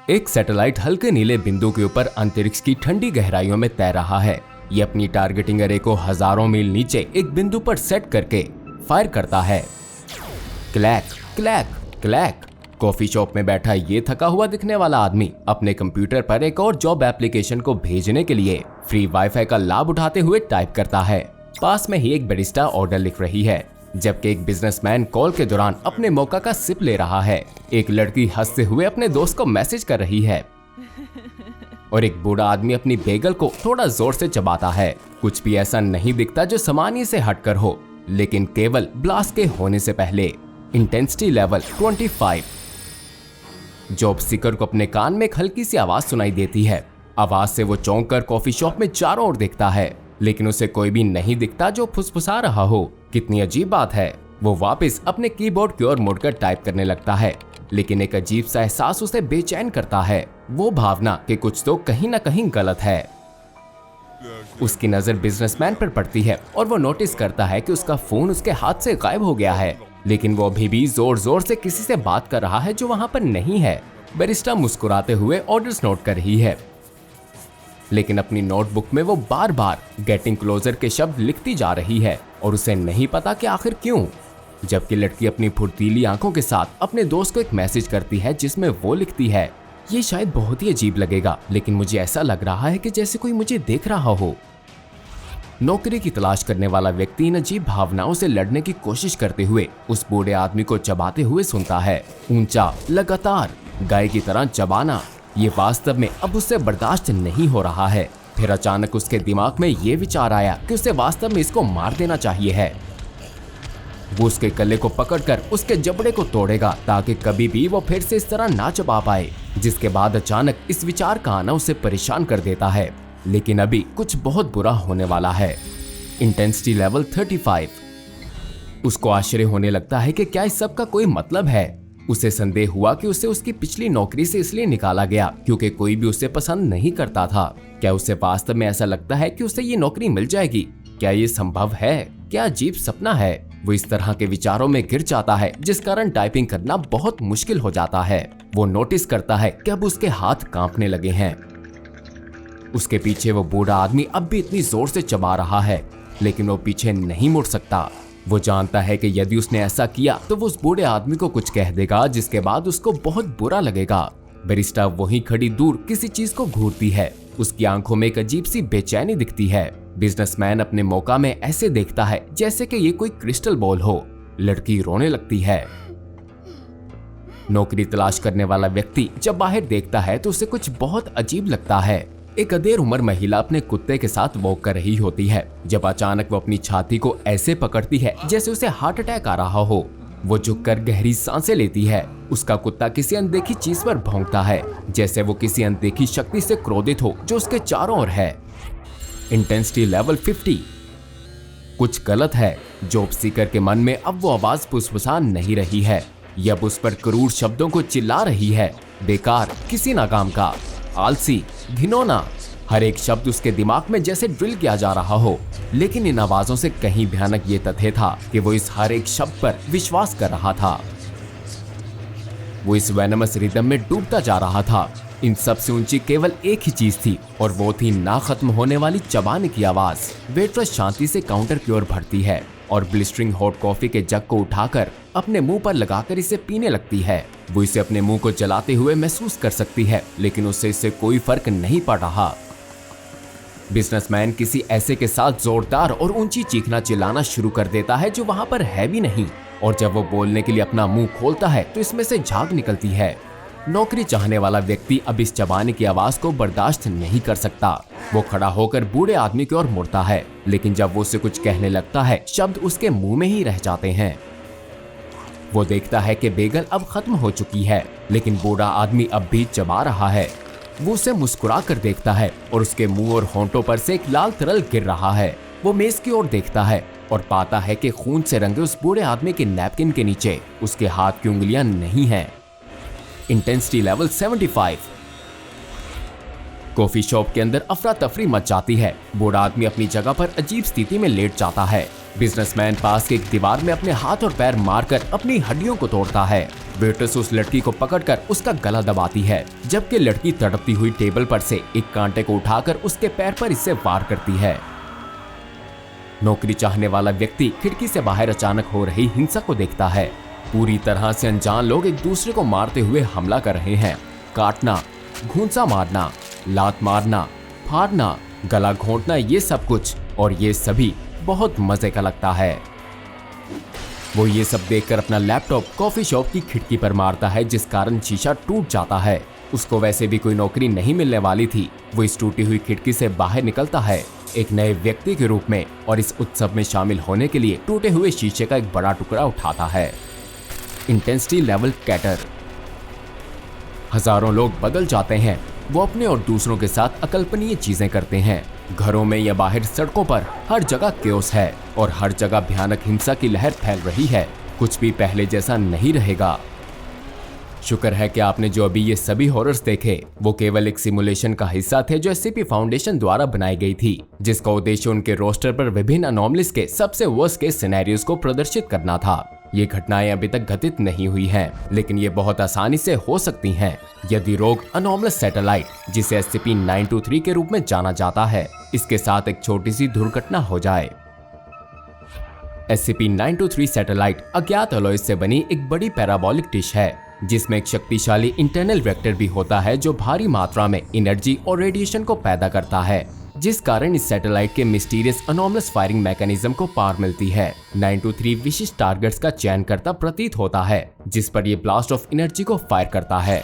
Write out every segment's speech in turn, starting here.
एक सैटेलाइट हल्के नीले बिंदु के ऊपर अंतरिक्ष की ठंडी गहराइयों में तैर रहा है। ये अपनी टारगेटिंग एरे को हजारों मील नीचे एक बिंदु पर सेट करके फायर करता है। Clack clack clack. Coffee shop में बैठा ये थका हुआ दिखने वाला आदमी अपने कंप्यूटर पर एक और जॉब एप्लीकेशन को भेजने के लिए फ्री वाईफाई का लाभ उठाते हुए टाइप करता है। पास में ही एक बैरिस्टा ऑर्डर लिख रही है, जबकि एक बिजनेसमैन कॉल के दौरान अपने मौका का सिप ले रहा है। एक लड़की हंसते हुए अपने दोस्त को मैसेज कर रही है और एक बूढ़ा आदमी अपनी बेगल को थोड़ा जोर से चबाता है। कुछ भी ऐसा नहीं दिखता जो सामान्य से हटकर हो, लेकिन केवल ब्लास्ट के होने से पहले। Intensity level 25। जॉब सीकर को अपने कान में एक हल्की सी आवाज सुनाई देती है। आवाज से वो चौंक कर कॉफी शॉप में चारों ओर देखता है, लेकिन उसे कोई भी नहीं दिखता जो फुसफुसा रहा हो। कितनी अजीब बात है। वो वापस अपने कीबोर्ड की ओर मुड़कर टाइप करने लगता है, लेकिन एक अजीब सा एहसास उसे बेचैन करता है। वो भावना कि कुछ तो कहीं ना कहीं गलत है। उसकी नजर बिजनेसमैन पर पड़ती है और वो नोटिस करता है कि उसका फोन उसके हाथ से गायब हो गया है, लेकिन वो अभी भी जोर जोर से किसी से बात कर रहा है जो वहां पर नहीं है। बैरिस्टा मुस्कुराते हुए ऑर्डर्स नोट कर रही है, लेकिन अपनी नोटबुक में वो बार बार गेटिंग क्लोजर के शब्द लिखती जा रही है और उसे नहीं पता कि आखिर क्यों। जबकि लड़की अपनी फुर्तीली आंखों के साथ अपने दोस्त को एक मैसेज करती है जिसमें वो लिखती है, ये शायद बहुत ही अजीब लगेगा, लेकिन मुझे ऐसा लग रहा है कि जैसे कोई मुझे देख रहा हो। नौकरी की तलाश करने वाला व्यक्ति इन अजीब भावनाओं से लड़ने की कोशिश करते हुए उस बूढ़े आदमी को चबाते हुए सुनता है। ऊंचा, लगातार, गाय की तरह चबाना। ये वास्तव में अब उससे बर्दाश्त नहीं हो रहा है। फिर अचानक उसके दिमाग में ये विचार आया कि उसे वास्तव में इसको मार देना चाहिए है। वो उसके गले को पकड़कर उसके जबड़े को तोड़ेगा ताकि कभी भी वो फिर से इस तरह ना चबा पाए। जिसके बाद अचानक इस विचार का आना उसे परेशान कर देता है, लेकिन अभी कुछ बहुत बुरा होने वाला है। Intensity level 35। उसको आश्चर्य होने लगता है कि क्या इस सब का कोई मतलब है। उसे संदेह हुआ कि उसे उसकी पिछली नौकरी से इसलिए निकाला गया क्योंकि कोई भी उसे पसंद नहीं करता था। क्या उसे वास्तव में ऐसा लगता है कि उसे ये नौकरी मिल जाएगी? क्या ये संभव है? क्या अजीब सपना है? वो इस तरह के विचारों में गिर जाता है, जिस कारण टाइपिंग करना बहुत मुश्किल हो जाता है। वो नोटिस करता है कि अब उसके हाथ कांपने लगे हैं। उसके पीछे वो बूढ़ा आदमी अब भी इतनी जोर से चबा रहा है, लेकिन वो पीछे नहीं मुड़ सकता। वो जानता है कि यदि उसने ऐसा किया तो वो उस बूढ़े आदमी को कुछ कह देगा, जिसके बाद उसको बहुत बुरा लगेगा। बैरिस्टा वहीं खड़ी दूर किसी चीज को घूरती है। उसकी आंखों में एक अजीब सी बेचैनी दिखती है। बिजनेसमैन अपने मौका में ऐसे देखता है जैसे कि ये कोई क्रिस्टल बॉल हो। लड़की रोने लगती है। नौकरी तलाश करने वाला व्यक्ति जब बाहर देखता है तो उसे कुछ बहुत अजीब लगता है। एक अधेड़ उम्र महिला अपने कुत्ते के साथ वॉक कर रही होती है, जब अचानक वो अपनी छाती को ऐसे पकड़ती है जैसे उसे हार्ट अटैक आ रहा हो। वो झुककर गहरी सांसें लेती है। उसका कुत्ता किसी अनदेखी चीज पर भौंकता है, जैसे वो किसी अनदेखी शक्ति से क्रोधित हो जो उसके चारों ओर है। Intensity level 50। कुछ गलत है। जॉब सीकर के मन में अब वो आवाज फुसफुसा नहीं रही है। ये अब उस पर क्रूर शब्दों को चिल्ला रही है। बेकार, किसी नाकाम का, आलसी, घिनौना। हर एक शब्द उसके दिमाग में जैसे ड्रिल किया जा रहा हो, लेकिन इन आवाजों से कहीं भयानक ये तथ्य था कि वो इस हर एक शब्द पर विश्वास कर रहा था। वो इस वेनमस रिदम में डूबता जा रहा था। इन सबसे ऊंची केवल एक ही चीज थी, और वो थी ना खत्म होने वाली चबाने की आवाज। वेट्रेस शांति से काउंटर की ओर बढ़ती है और ब्लिस्टरिंग हॉट कॉफी के जग को उठाकर अपने मुंह पर लगाकर इसे पीने लगती है। वो इसे अपने मुंह को जलाते हुए महसूस कर सकती है, लेकिन उससे इससे कोई फर्क नहीं पड़ रहा। बिजनेसमैन किसी ऐसे के साथ जोरदार और ऊंची चीखना चिल्लाना शुरू कर देता है जो वहां पर है भी नहीं, और जब वो बोलने के लिए अपना मुंह खोलता है तो इसमें से झाग निकलती है। नौकरी चाहने वाला व्यक्ति अब इस चबाने की आवाज को बर्दाश्त नहीं कर सकता। वो खड़ा होकर बूढ़े आदमी की ओर मुड़ता है, लेकिन जब वो उसे कुछ कहने लगता है, शब्द उसके मुंह में ही रह जाते हैं। वो देखता है कि बेगल अब खत्म हो चुकी है, लेकिन बूढ़ा आदमी अब भी चबा रहा है। वो उसे मुस्कुरा कर देखता है और उसके मुंह और होंठों पर से एक लाल तरल गिर रहा है। वो मेज की ओर देखता है और पाता है कि खून से रंगे उस बूढ़े आदमी के नैपकिन के नीचे उसके हाथ की उंगलियां नहीं हैं। Intensity level 75। कॉफी शॉप के अंदर अफरा तफरी मच जाती है। बूढ़ा आदमी अपनी जगह पर अजीब स्थिति में लेट जाता है। बिजनेसमैन पास की एक दीवार में अपने हाथ और पैर मारकर अपनी हड्डियों को तोड़ता है। वेट्रेस उस लड़की को पकड़कर उसका गला दबाती है, जबकि लड़की तड़पती हुई टेबल पर से एक कांटे को उठाकर उसके पैर पर इससे वार करती है। नौकरी चाहने वाला व्यक्ति खिड़की से बाहर अचानक हो रही हिंसा को देखता है। पूरी तरह से अनजान लोग एक दूसरे को मारते हुए हमला कर रहे हैं। काटना, घूंसा मारना, लात मारना, फाड़ना, गला घोंटना, ये सब कुछ, और ये सभी बहुत मजे का लगता है। वो ये सब देखकर अपना लैपटॉप कॉफी शॉप की खिड़की पर मारता है, जिस कारण शीशा टूट जाता है। उसको वैसे भी कोई नौकरी नहीं मिलने वाली थी। वो इस टूटी हुई खिड़की से बाहर निकलता है एक नए व्यक्ति के रूप में, और इस उत्सव में शामिल होने के लिए टूटे हुए शीशे का एक बड़ा टुकड़ा उठाता है। इंटेंसिटी लेवल कैटर। हजारों लोग बदल जाते हैं। वो अपने और दूसरों के साथ अकल्पनीय चीजें करते हैं। घरों में या बाहर सड़कों पर हर जगह केओस है और हर जगह भयानक हिंसा की लहर फैल रही है। कुछ भी पहले जैसा नहीं रहेगा। शुक्र है कि आपने जो अभी ये सभी हॉरर्स देखे वो केवल एक सिमुलेशन का हिस्सा थे जो एससीपी फाउंडेशन द्वारा बनाई गई थी, जिसका उद्देश्य उनके रोस्टर पर विभिन्न अनोमलीज के सबसे वर्स्ट केस सिनेरियोस को प्रदर्शित करना था। ये घटनाएं अभी तक घटित नहीं हुई हैं, लेकिन ये बहुत आसानी से हो सकती हैं यदि रोग अनोमलस सैटेलाइट, जिसे SCP-923 के रूप में जाना जाता है, इसके साथ एक छोटी सी दुर्घटना हो जाए। SCP-923 सैटेलाइट अज्ञात अलॉयज से बनी एक बड़ी पैराबोलिक डिश है, जिसमें एक शक्तिशाली इंटरनल वेक्टर भी होता है जो भारी मात्रा में एनर्जी और रेडिएशन को पैदा करता है, जिस कारण इस सैटेलाइट के मिस्टीरियस अनोमलस फायरिंग मैकेनिज्म को पार मिलती है। 923 विशिष्ट टारगेट्स का चयन करता प्रतीत होता है, जिस पर यह ब्लास्ट ऑफ एनर्जी को फायर करता है।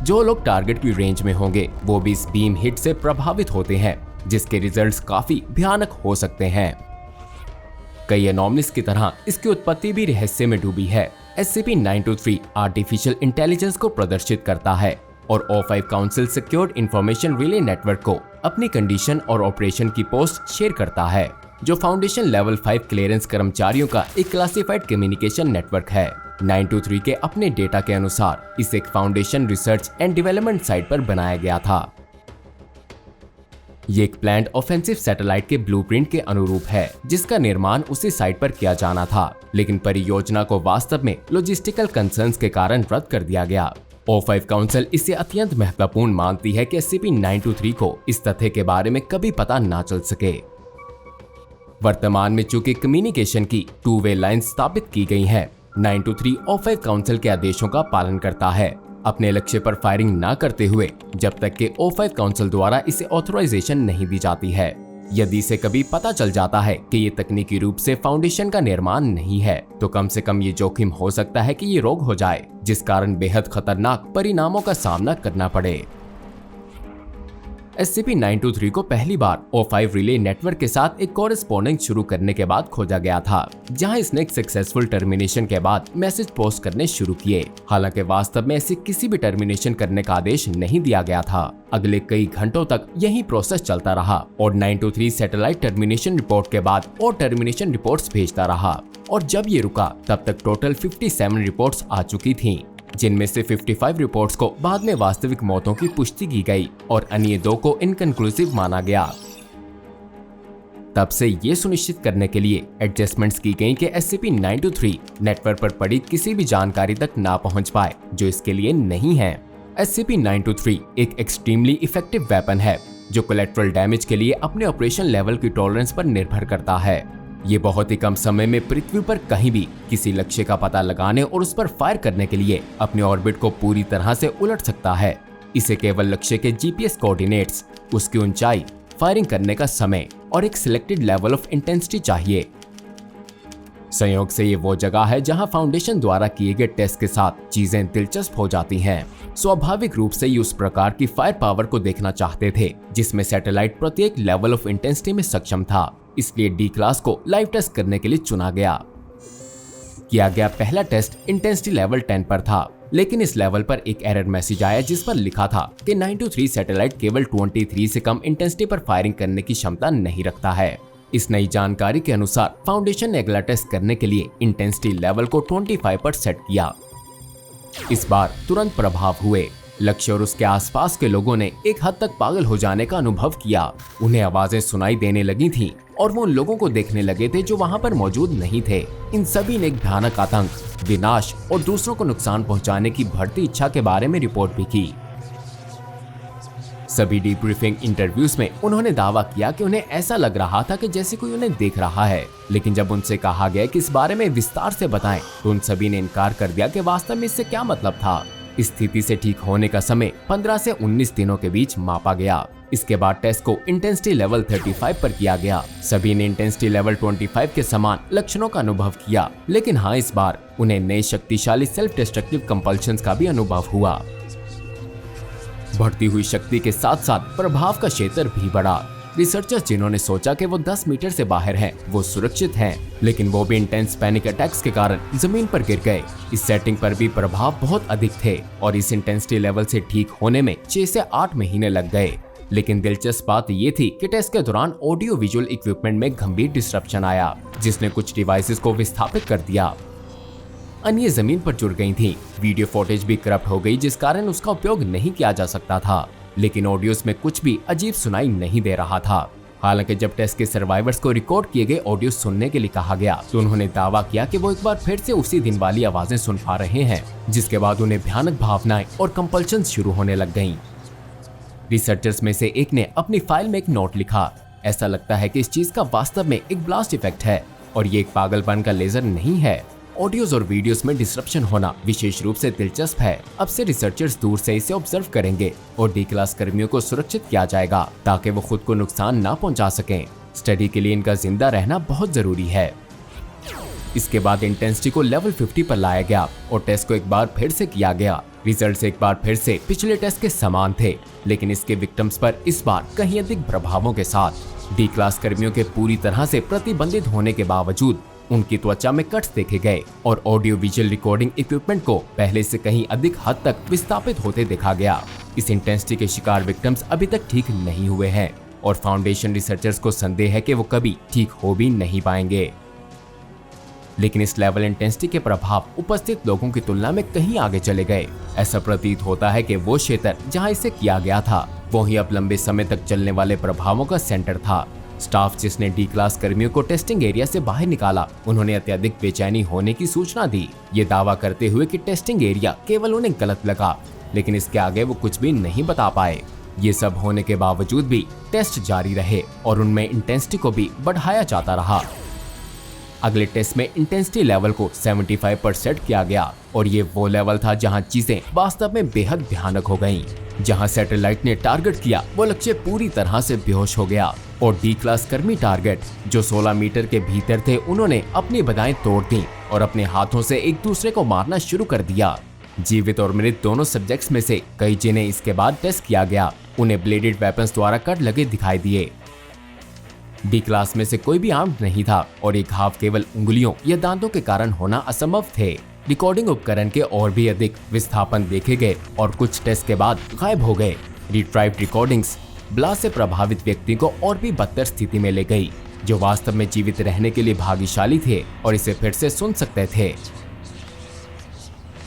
जो लोग टारगेट की रेंज में होंगे वो भी इस बीम हिट से प्रभावित होते हैं, जिसके रिजल्ट्स काफी भयानक हो सकते हैं। कई एनोमलीज की तरह इसकी उत्पत्ति भी रहस्य में डूबी है। SCP-923 आर्टिफिशियल इंटेलिजेंस को प्रदर्शित करता है और O5 council secured information relay network को अपनी कंडीशन और ऑपरेशन की पोस्ट शेयर करता है, जो फाउंडेशन लेवल 5 क्लियरेंस कर्मचारियों का एक क्लासिफाइड कम्युनिकेशन नेटवर्क है। 923 के अपने डेटा के अनुसार इसे एक foundation research and development site पर बनाया गया था। ये एक प्लान्ड ऑफेंसिव सैटेलाइट के ब्लूप्रिंट के अनुरूप है, जिसका निर्माण उसी साइट पर किया जाना था, लेकिन परियोजना को वास्तव में लॉजिस्टिकल कंसर्न्स के कारण रद्द कर दिया गया। O5 काउंसिल इसे अत्यंत महत्वपूर्ण मानती है कि SCP-923 को इस तथ्य के बारे में कभी पता ना चल सके। वर्तमान में चूंकि कम्युनिकेशन की 2-वे लाइन स्थापित की गई है, 923 O5 काउंसिल के आदेशों का पालन करता है, अपने लक्ष्य पर फायरिंग ना करते हुए जब तक कि O5 काउंसिल द्वारा इसे ऑथराइजेशन नहीं दी जाती है। यदि इसे कभी पता चल जाता है कि ये तकनीकी रूप से फाउंडेशन का निर्माण नहीं है, तो कम से कम ये जोखिम हो सकता है कि ये रोग हो जाए, जिस कारण बेहद खतरनाक परिणामों का सामना करना पड़े। SCP-923 को पहली बार O5 रिले नेटवर्क के साथ एक कॉरेस्पॉन्डेंस शुरू करने के बाद खोजा गया था, जहां इसने एक सक्सेसफुल टर्मिनेशन के बाद मैसेज पोस्ट करने शुरू किए। हालांकि वास्तव में ऐसे किसी भी टर्मिनेशन करने का आदेश नहीं दिया गया था। अगले कई घंटों तक यही प्रोसेस चलता रहा और 923 सैटेलाइट टर्मिनेशन रिपोर्ट के बाद और टर्मिनेशन रिपोर्ट्स भेजता रहा, और जब ये रुका तब तक टोटल 57 रिपोर्ट्स आ चुकी थीं, जिनमें से 55 रिपोर्ट्स को बाद में वास्तविक मौतों की पुष्टि की गई और अन्य 2 को इनकंक्लूसिव माना गया। तब से ये सुनिश्चित करने के लिए एडजस्टमेंट्स की गई कि SCP-923 नेटवर्क पर पड़ी किसी भी जानकारी तक ना पहुंच पाए जो इसके लिए नहीं है। SCP-923 एक एक्सट्रीमली इफेक्टिव वेपन है जो कोलैटरल डैमेज के लिए अपने ऑपरेशन लेवल की टॉलरेंस पर निर्भर करता है। ये बहुत ही कम समय में पृथ्वी पर कहीं भी किसी लक्ष्य का पता लगाने और उस पर फायर करने के लिए अपने ऑर्बिट को पूरी तरह से उलट सकता है। इसे केवल लक्ष्य के GPS कोऑर्डिनेट्स, उसकी ऊंचाई, फायरिंग करने का समय और एक सिलेक्टेड लेवल ऑफ इंटेंसिटी चाहिए। संयोग से ये वो जगह है जहां फाउंडेशन द्वारा किए गए टेस्ट के साथ चीजें दिलचस्प हो जाती हैं। स्वाभाविक रूप से ये उस प्रकार की फायर पावर को देखना चाहते थे जिसमें सैटेलाइट प्रत्येक लेवल ऑफ इंटेंसिटी में सक्षम था। इसलिए D क्लास को लाइव टेस्ट करने के लिए चुना गया। किया गया पहला टेस्ट इंटेंसिटी लेवल 10 पर था, लेकिन इस लेवल पर एक एरर मैसेज आया जिस पर लिखा था कि 923 सैटेलाइट केवल 23 से कम इंटेंसिटी पर फायरिंग करने की क्षमता नहीं रखता है। इस नई जानकारी के अनुसार फाउंडेशन ने अगला टेस्ट करने के लिए इंटेंसिटी लेवल को 25 पर सेट किया। इस बार तुरंत प्रभाव हुए। लक्ष्य और उसके आसपास के लोगों ने एक हद तक पागल हो जाने का अनुभव किया। उन्हें आवाजें सुनाई देने लगी थीं और वो उन लोगों को देखने लगे थे जो वहां पर मौजूद नहीं थे। इन सभी ने एक भयानक आतंक, विनाश और दूसरों को नुकसान पहुंचाने की बढ़ती इच्छा के बारे में रिपोर्ट भी की। सभी डीब्रीफिंग इंटरव्यूज में उन्होंने दावा किया कि उन्हें ऐसा लग रहा था कि जैसे कोई उन्हें देख रहा है, लेकिन जब उनसे कहा गया कि इस बारे में विस्तार से बताएं, तो उन सभी ने इनकार कर दिया कि वास्तव में इससे क्या मतलब था। इस स्थिति से ठीक होने का समय 15 से 19 दिनों के बीच मापा गया। इसके बाद टेस्ट को इंटेंसिटी लेवल 35 पर किया गया। सभी ने इंटेंसिटी लेवल 25 के समान लक्षणों का अनुभव किया, लेकिन हाँ, इस बार उन्हें नए शक्तिशाली सेल्फ डिस्ट्रक्टिव कंपल्शंस का भी अनुभव हुआ। बढ़ती हुई शक्ति के साथ साथ प्रभाव का क्षेत्र भी बढ़ा। रिसर्चर्स जिन्होंने सोचा कि वो 10 मीटर से बाहर हैं, वो सुरक्षित हैं, लेकिन वो भी इंटेंस पैनिक अटैक्स के कारण जमीन पर गिर गए। इस सेटिंग पर भी प्रभाव बहुत अधिक थे और इस इंटेंसिटी लेवल से ठीक होने में 6 से 8 महीने लग गए। लेकिन दिलचस्प बात ये थी कि टेस्ट के दौरान ऑडियो विजुअल इक्विपमेंट में गंभीर डिस्ट्रप्शन आया, जिसने कुछ डिवाइसेस को विस्थापित कर दिया। अन्य जमीन पर जुड़ गई थी। वीडियो फुटेज भी करप्ट हो गई, जिस कारण उसका उपयोग नहीं किया जा सकता था। लेकिन ऑडियोस में कुछ भी अजीब सुनाई नहीं दे रहा था। हालांकि जब टेस्ट के सर्वाइवर्स को रिकॉर्ड किए गए ऑडियो सुनने के लिए कहा गया, तो उन्होंने दावा किया कि वो एक बार फिर से उसी दिन वाली आवाजें सुन पा रहे हैं, जिसके बाद उन्हें भयानक भावनाएं और कंपल्शन शुरू होने लग गईं। रिसर्चर्स में से एक ने अपनी फाइल में एक नोट लिखा, ऐसा लगता है कि इस चीज का वास्तव में एक ब्लास्ट इफेक्ट है और ये एक पागलपन का लेजर नहीं है। ऑडियोज और वीडियोस में डिस्ट्रप्शन होना विशेष रूप से दिलचस्प है। अब से रिसर्चर्स दूर से इसे ऑब्जर्व करेंगे और डी क्लास कर्मियों को सुरक्षित किया जाएगा ताकि वो खुद को नुकसान ना पहुंचा सकें। स्टडी के लिए इनका जिंदा रहना बहुत जरूरी है। इसके बाद इंटेंसिटी को लेवल 50 पर लाया गया और टेस्ट को एक बार फिर से किया गया। रिजल्ट्स एक बार फिर से पिछले टेस्ट के समान थे, लेकिन इसके विक्टिम्स पर इस बार कहीं अधिक प्रभावों के साथ। डी क्लास कर्मियों के पूरी तरह से प्रतिबंधित होने के बावजूद उनकी त्वचा में कट्स देखे गए और ऑडियो विजुअल रिकॉर्डिंग इक्विपमेंट को पहले से कहीं अधिक हद तक विस्थापित होते देखा गया। इस इंटेंसिटी के शिकार विक्टिम्स अभी तक ठीक नहीं हुए हैं और फाउंडेशन रिसर्चर्स को संदेह है कि वो कभी ठीक हो भी नहीं पाएंगे। लेकिन इस लेवल इंटेंसिटी के प्रभाव उपस्थित लोगों की तुलना में कहीं आगे चले गए। ऐसा प्रतीत होता है कि वो क्षेत्र जहां इसे किया गया था, वही अब लंबे समय तक चलने वाले प्रभावों का सेंटर था। स्टाफ जिसने डी क्लास कर्मियों को टेस्टिंग एरिया से बाहर निकाला, उन्होंने अत्यधिक बेचैनी होने की सूचना दी, ये दावा करते हुए कि टेस्टिंग एरिया केवल उन्हें गलत लगा, लेकिन इसके आगे वो कुछ भी नहीं बता पाए। ये सब होने के बावजूद भी टेस्ट जारी रहे और उनमें इंटेंसिटी को भी बढ़ाया जाता रहा। अगले टेस्ट में इंटेंसिटी लेवल को 75 पर सेट किया गया और ये वो लेवल था जहां चीजें वास्तव में बेहद भयानक हो गईं। जहां सैटेलाइट ने टारगेट किया, वो लक्ष्य पूरी तरह से बेहोश हो गया और डी क्लास कर्मी टारगेट जो 16 मीटर के भीतर थे, उन्होंने अपनी बधाएं तोड़ दी और अपने हाथों से एक दूसरे को मारना शुरू कर दिया। जीवित और मृत दोनों सब्जेक्ट्स में से कई जिन्हें इसके बाद टेस्ट किया गया, उन्हें ब्लेडेड वेपन्स द्वारा कट लगे दिखाई दिए। डी क्लास में से कोई भी आर्म्ड नहीं था और ये घाव केवल उंगलियों या दांतों के कारण होना असंभव थे। रिकॉर्डिंग उपकरण के और भी अधिक विस्थापन देखे गए और कुछ टेस्ट के बाद गायब हो गए। रिट्राइव्ड रिकॉर्डिंग्स ब्लास्ट से प्रभावित व्यक्ति को और भी बदतर स्थिति में ले गई, जो वास्तव में जीवित रहने के लिए भाग्यशाली थे और इसे फिर से सुन सकते थे।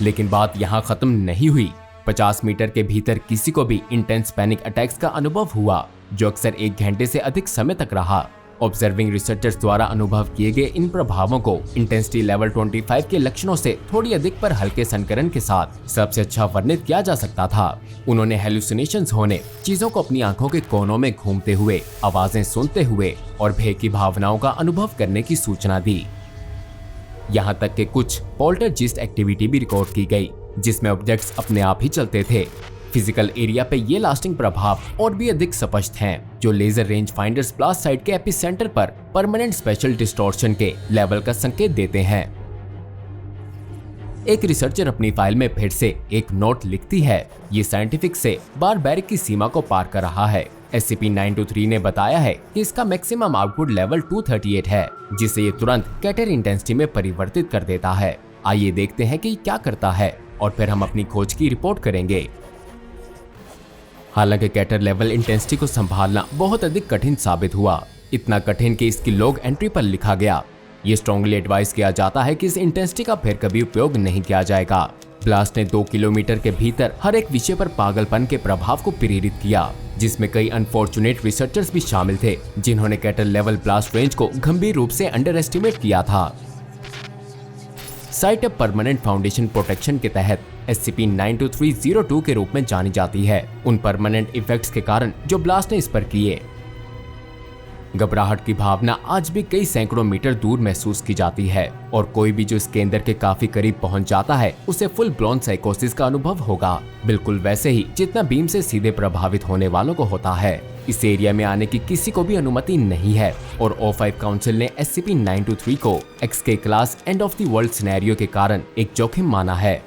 लेकिन बात यहाँ खत्म नहीं हुई। 50 मीटर के भीतर किसी को भी इंटेंस पैनिक अटैक्स का अनुभव हुआ, जो अक्सर 1 घंटे से अधिक समय तक रहा। ऑब्जर्विंग रिसर्चर्स द्वारा अनुभव किए गए इन प्रभावों को इंटेंसिटी लेवल 25 के लक्षणों से थोड़ी अधिक पर हल्के संकरण के साथ सबसे अच्छा वर्णित किया जा सकता था। उन्होंने हेलुसिनेशंस होने, चीजों को अपनी आंखों के कोनों में घूमते हुए, आवाजें सुनते हुए और भय की भावनाओं का अनुभव करने की सूचना दी। यहाँ तक कि कुछ पोल्टरजिस्ट एक्टिविटी भी रिकॉर्ड की गई, जिसमें ऑब्जेक्ट्स अपने आप ही चलते थे। फिजिकल एरिया पे ये लास्टिंग प्रभाव और भी अधिक स्पष्ट हैं, जो laser range finders blast site के एपिसेंटर पर परमानेंट स्पेशल डिस्टॉर्शन के लेवल का संकेत देते हैं। एक रिसर्चर अपनी फाइल में फिर से एक नोट लिखती है, ये साइंटिफिक से बारबैरिक की सीमा को पार कर रहा है। SCP-923 ने बताया है कि इसका मैक्सिमम आउटपुट लेवल 238 है, जिसे ये तुरंत कैटर इंटेंसिटी में परिवर्तित कर देता है। आइए देखते हैं कि क्या करता है और फिर हम अपनी खोज की रिपोर्ट करेंगे। हालांकि कैटर लेवल इंटेंसिटी को संभालना बहुत अधिक कठिन साबित हुआ, इतना कठिन कि इसकी लॉग एंट्री पर लिखा गया। ये स्ट्रांगली एडवाइस किया जाता है कि इस इंटेंसिटी का फिर कभी उपयोग नहीं किया जाएगा। ब्लास्ट ने 2 किलोमीटर के भीतर हर एक विषय पर पागलपन के प्रभाव को प्रेरित किया, जिसमें कई अनफॉर्चुनेट रिसर्चर्स भी शामिल थे जिन्होंने कैटल लेवल ब्लास्ट रेंज को गंभीर रूप से अंडर एस्टिमेट किया था। साइट अब परमानेंट फाउंडेशन प्रोटेक्शन के तहत SCP-92302 के रूप में जानी जाती है, उन परमानेंट इफेक्ट्स के कारण जो ब्लास्ट ने इस पर किए। घबराहट की भावना आज भी कई सैकड़ों मीटर दूर महसूस की जाती है और कोई भी जो इस केंद्र के काफी करीब पहुंच जाता है उसे फुल ब्लोन साइकोसिस का अनुभव होगा, बिल्कुल वैसे ही जितना बीम से सीधे प्रभावित होने वालों को होता है। इस एरिया में आने की किसी को भी अनुमति नहीं है और O5 काउंसिल ने SCP-923 को XK class end of the world scenario के कारण एक जोखिम माना है।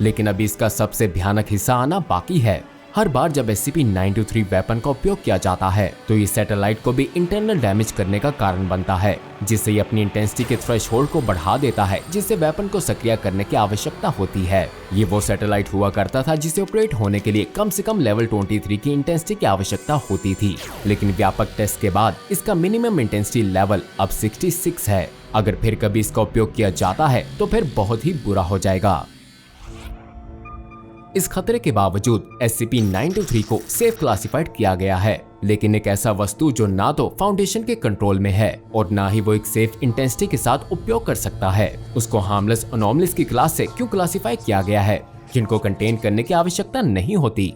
लेकिन अभी इसका सबसे भयानक हिस्सा आना बाकी है। हर बार जब SCP-923 वेपन का उपयोग किया जाता है तो ये सैटेलाइट को भी इंटरनल डैमेज करने का कारण बनता है, जिससे ये अपनी इंटेंसिटी के थ्रेशहोल्ड को बढ़ा देता है, जिससे वेपन को सक्रिय करने की आवश्यकता होती है। ये वो सैटेलाइट हुआ करता था जिसे ऑपरेट होने के लिए कम से कम लेवल 23 की इंटेंसिटी की आवश्यकता होती थी, लेकिन व्यापक टेस्ट के बाद इसका मिनिमम इंटेंसिटी लेवल अब 66 है। अगर फिर कभी इसका उपयोग किया जाता है तो फिर बहुत ही बुरा हो जाएगा। इस खतरे के बावजूद SCP-923 को सेफ क्लासिफाइड किया गया है, लेकिन एक ऐसा वस्तु जो ना तो फाउंडेशन के कंट्रोल में है और ना ही वो एक सेफ इंटेंसिटी के साथ उपयोग कर सकता है, उसको हार्मलेस अनोमलीज की क्लास से क्यों क्लासिफाई किया गया है, जिनको कंटेन करने की आवश्यकता नहीं होती?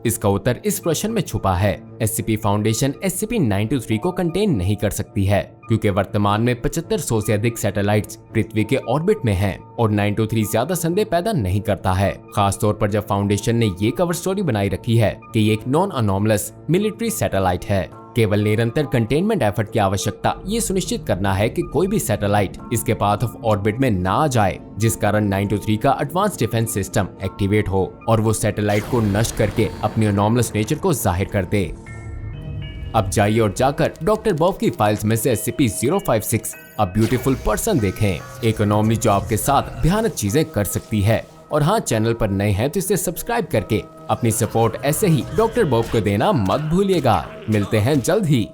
इसका उत्तर इस प्रश्न में छुपा है। SCP फाउंडेशन SCP-923 को कंटेन नहीं कर सकती है क्योंकि वर्तमान में 7500 से अधिक सैटेलाइट्स पृथ्वी के ऑर्बिट में हैं और 923 ज्यादा संदेह पैदा नहीं करता है, खास तौर पर जब फाउंडेशन ने ये कवर स्टोरी बनाई रखी है कि ये एक नॉन अनोमलस मिलिट्री सैटेलाइट है। केवल निरंतर कंटेनमेंट एफर्ट की आवश्यकता ये सुनिश्चित करना है कि कोई भी सैटेलाइट इसके पाथ ऑफ ऑर्बिट में ना आ जाए, जिस कारण 923 का एडवांस डिफेंस सिस्टम एक्टिवेट हो और वो सैटेलाइट को नष्ट करके अपनी अनोमलस नेचर को जाहिर कर दे। अब जाइए और जाकर डॉक्टर बॉब की फाइल्स में से SCP-056 अ ब्यूटीफुल पर्सन देखें, एक अनोमली जो आपके साथ भयानक चीजें कर सकती है। और हाँ, चैनल पर नए हैं तो इसे सब्सक्राइब करके अपनी सपोर्ट ऐसे ही डॉक्टर बॉब को देना मत भूलिएगा। मिलते हैं जल्द ही।